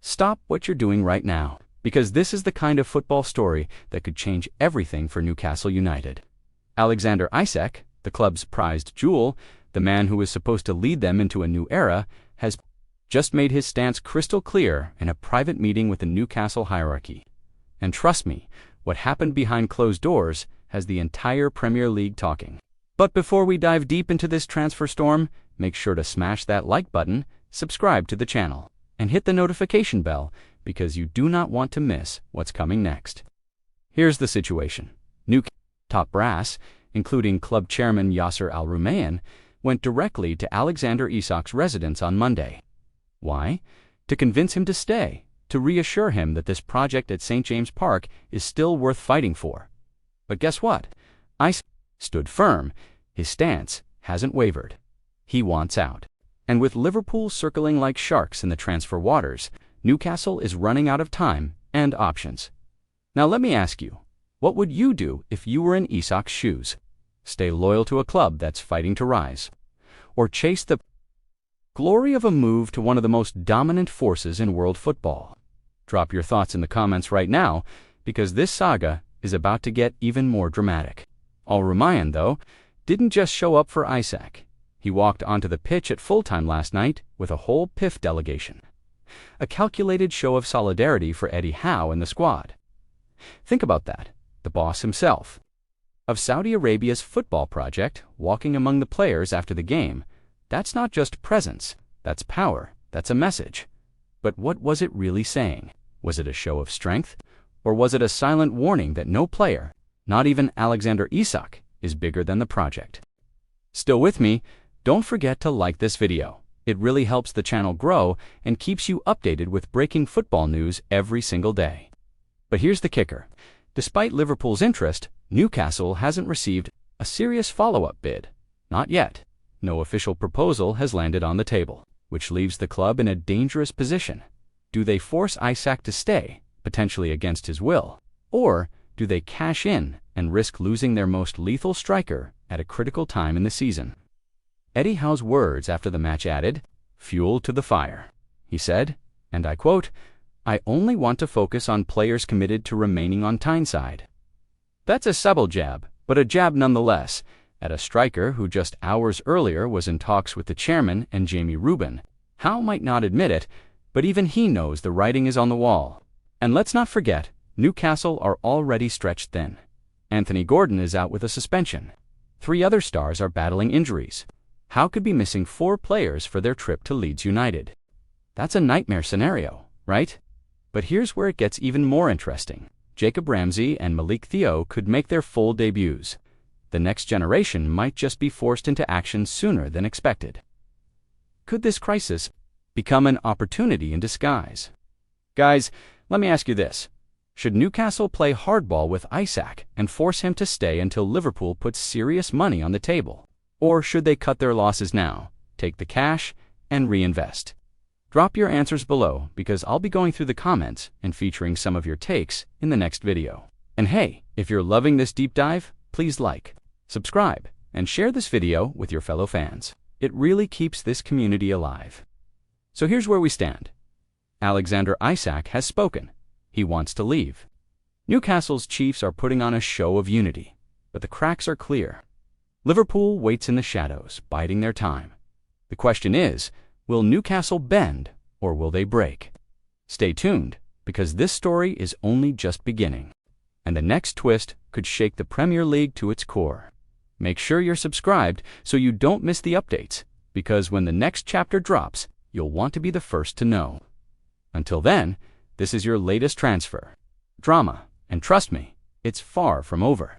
stop what you're doing right now, because this is the kind of football story that could change everything for Newcastle United. Alexander Isak, the club's prized jewel, the man who was supposed to lead them into a new era, has just made his stance crystal clear in a private meeting with the Newcastle hierarchy. And trust me, what happened behind closed doors has the entire Premier League talking. But before we dive deep into this transfer storm, make sure to smash that like button, subscribe to the channel, and hit the notification bell because you do not want to miss what's coming next. Here's the situation. Newcastle top brass, including club chairman Yasser Al-Rumayyan, went directly to Alexander Isak's residence on Monday. Why? To convince him to stay, to reassure him that this project at St. James Park is still worth fighting for. But guess what? Isak stood firm. His stance hasn't wavered. He wants out. And with Liverpool circling like sharks in the transfer waters, Newcastle is running out of time and options. Now let me ask you, what would you do if you were in Isak's shoes? Stay loyal to a club that's fighting to rise? Or chase the glory of a move to one of the most dominant forces in world football? Drop your thoughts in the comments right now, because this saga is about to get even more dramatic. Al-Rumayyan, though, didn't just show up for Isak. He walked onto the pitch at full-time last night with a whole PIF delegation. A calculated show of solidarity for Eddie Howe and the squad. Think about that. The boss himself of Saudi Arabia's football project walking among the players after the game. That's not just presence, that's power, that's a message. But what was it really saying? Was it a show of strength? Or was it a silent warning that no player, not even Alexander Isak, is bigger than the project? Still with me? Don't forget to like this video. It really helps the channel grow and keeps you updated with breaking football news every single day. But here's the kicker. Despite Liverpool's interest, Newcastle hasn't received a serious follow-up bid. Not yet. No official proposal has landed on the table, which leaves the club in a dangerous position. Do they force Isak to stay, potentially against his will? Or do they cash in and risk losing their most lethal striker at a critical time in the season? Eddie Howe's words after the match added, "Fuel to the fire." He said, and I quote, "I only want to focus on players committed to remaining on Tyneside." That's a subtle jab, but a jab nonetheless, at a striker who just hours earlier was in talks with the chairman and Jamie Rubin. Howe might not admit it, but even he knows the writing is on the wall. And let's not forget, Newcastle are already stretched thin. Anthony Gordon is out with a suspension. 3 other stars are battling injuries. Howe could be missing 4 players for their trip to Leeds United. That's a nightmare scenario, right? But here's where it gets even more interesting. Jacob Ramsey and Malik Theo could make their full debuts. The next generation might just be forced into action sooner than expected. Could this crisis become an opportunity in disguise? Guys, let me ask you this. Should Newcastle play hardball with Isak and force him to stay until Liverpool puts serious money on the table? Or should they cut their losses now, take the cash, and reinvest? Drop your answers below because I'll be going through the comments and featuring some of your takes in the next video. And hey, if you're loving this deep dive, please like, subscribe, and share this video with your fellow fans. It really keeps this community alive. So here's where we stand. Alexander Isak has spoken. He wants to leave. Newcastle's Chiefs are putting on a show of unity, but the cracks are clear. Liverpool waits in the shadows, biding their time. The question is, will Newcastle bend or will they break? Stay tuned, because this story is only just beginning, and the next twist could shake the Premier League to its core. Make sure you're subscribed so you don't miss the updates, because when the next chapter drops, you'll want to be the first to know. Until then, this is your latest transfer drama, and trust me, it's far from over.